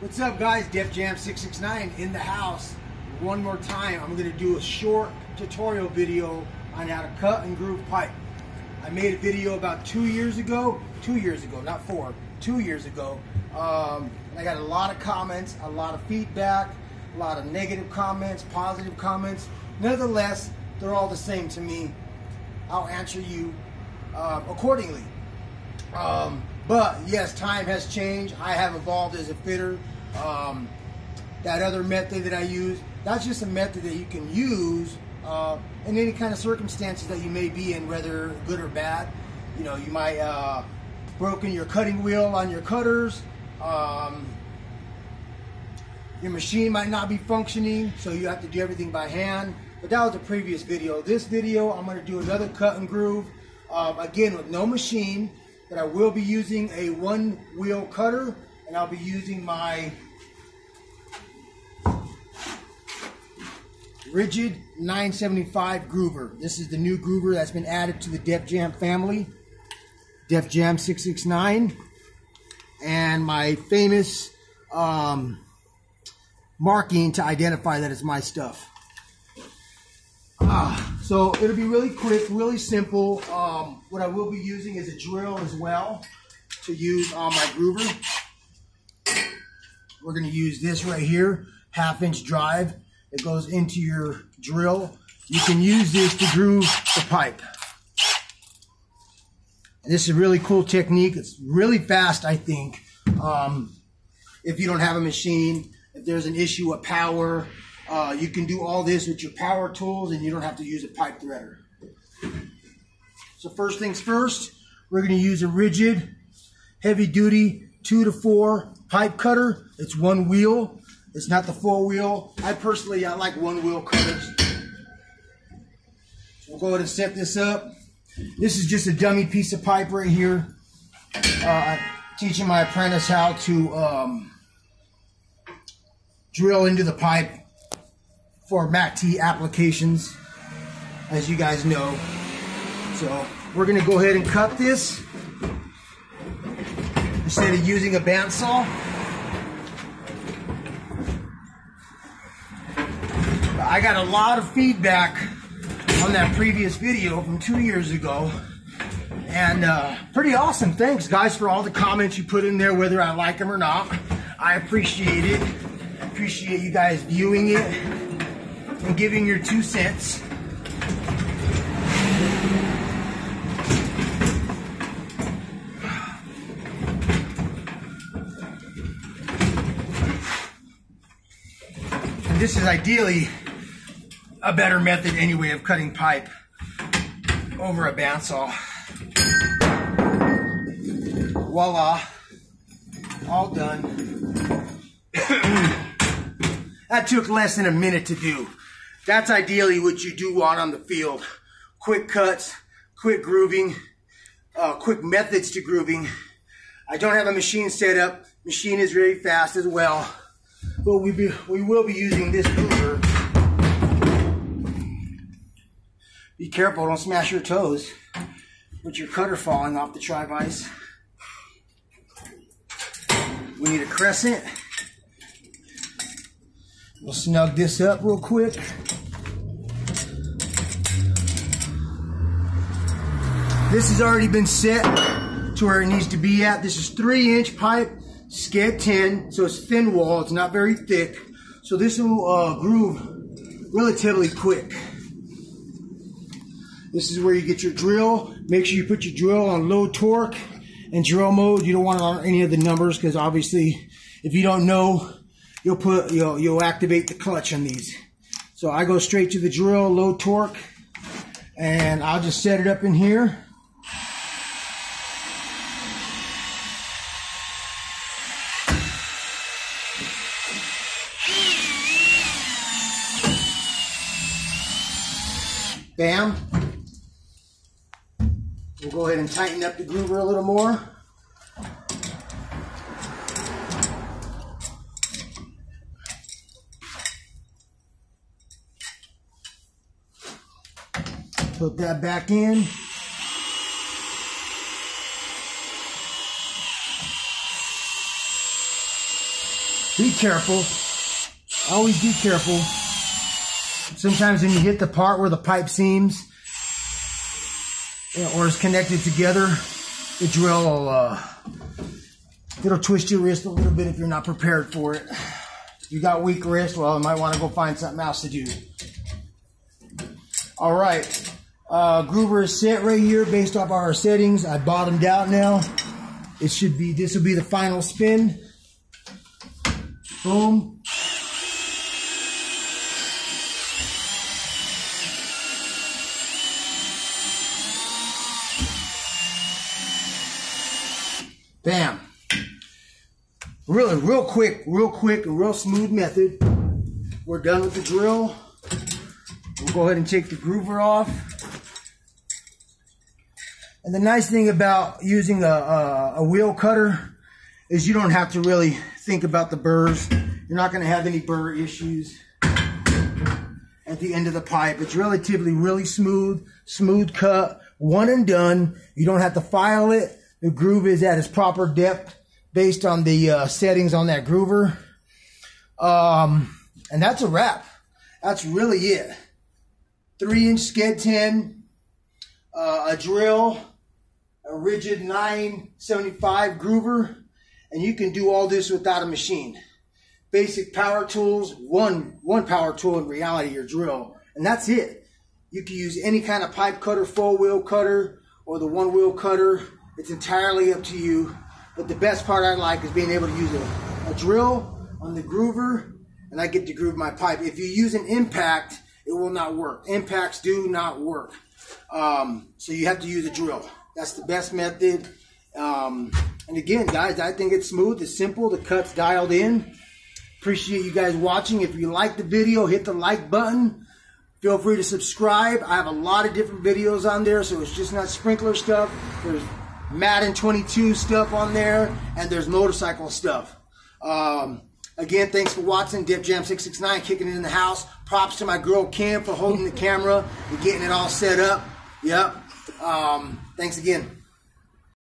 What's up, guys? Def Jam 669 in the house. One more time, I'm going to do a short tutorial video on how to cut and groove pipe. I made a video about 2 years ago, not 4, 2 years ago. And I got a lot of comments, a lot of feedback, a lot of negative comments, positive comments. Nevertheless, they're all the same to me. I'll answer you accordingly. But yes, time has changed. I have evolved as a fitter. That other method that I use, that's just a method that you can use in any kind of circumstances that you may be in, whether good or bad. You know, you might broken your cutting wheel on your cutters. Your machine might not be functioning, so you have to do everything by hand. But that was a previous video. This video, I'm going to do another cut and groove, again with no machine, but I will be using a one-wheel cutter, and I'll be using my Ridgid 975 groover. This is the new groover that's been added to the Def Jam family, Def Jam 669, and my famous marking to identify that it's my stuff. So it'll be really quick, really simple. What I will be using is a drill as well to use on my groover. We're going to use this right here, 1/2-inch drive. It goes into your drill. You can use this to groove the pipe. And this is a really cool technique. It's really fast, I think. If you don't have a machine, if there's an issue with power, you can do all this with your power tools and you don't have to use a pipe threader. So first things first, we're going to use a Ridgid heavy duty 2 to 4 pipe cutter. It's one wheel. It's not the full wheel. I like one wheel cutters. We'll go ahead and set this up. This is just a dummy piece of pipe right here. I'm teaching my apprentice how to drill into the pipe for MACT applications, as you guys know. So we're going to go ahead and cut this instead of using a bandsaw. I got a lot of feedback on that previous video from 2 years ago, and pretty awesome. Thanks, guys, for all the comments you put in there, whether I like them or not. I appreciate it. Appreciate you guys viewing it and giving your 2 cents. And this is ideally a better method anyway of cutting pipe over a bandsaw. Voila, all done. That took less than a minute to do. That's ideally what you do want on the field. Quick cuts, quick grooving, quick methods to grooving. I don't have a machine set up. Machine is very fast as well. But we will be using this groover. Be careful, don't smash your toes with your cutter falling off the tri-vise. We need a crescent. We'll snug this up real quick. This has already been set to where it needs to be at. This is 3-inch pipe, sched 10, so it's thin wall. It's not very thick. So this will groove relatively quick. This is where you get your drill. Make sure you put your drill on low torque and drill mode. You don't want it on any of the numbers, because obviously if you don't know, you'll activate the clutch on these. So I go straight to the drill, low torque, and I'll just set it up in here. Bam. We'll go ahead and tighten up the groover a little more. Put that back in. be careful. Always be careful. Sometimes when you hit the part where the pipe seams or is connected together, the drill will it'll twist your wrist a little bit if you're not prepared for it. If you got weak wrist, well, you might want to go find something else to do. All right, groover is set right here based off our settings. I bottomed out now. It should be, this will be the final spin. Boom. Bam. Really, real quick, a real smooth method. We're done with the drill. We'll go ahead and take the groover off. And the nice thing about using a wheel cutter is you don't have to really think about the burrs. You're not going to have any burr issues at the end of the pipe. It's relatively really smooth cut, one and done. You don't have to file it. The groove is at its proper depth based on the settings on that groover. And that's a wrap. That's really it. 3-inch Sked 10, a drill, a rigid 975 groover, and you can do all this without a machine. Basic power tools, one power tool in reality, your drill, and that's it. You can use any kind of pipe cutter, 4-wheel cutter, or the 1-wheel cutter. It's entirely up to you. But the best part I like is being able to use a drill on the groover, and I get to groove my pipe. If you use an impact, it will not work. Impacts do not work. So you have to use a drill. That's the best method. And again, guys, I think it's smooth. It's simple. The cut's dialed in. Appreciate you guys watching. If you like the video, hit the like button. Feel free to subscribe. I have a lot of different videos on there, so it's just not sprinkler stuff. There's Madden 22 stuff on there, and there's motorcycle stuff. Again, thanks for watching. Dip Jam 669 kicking it in the house. Props to my girl Kim for holding the camera and getting it all set up. Yep. Thanks again.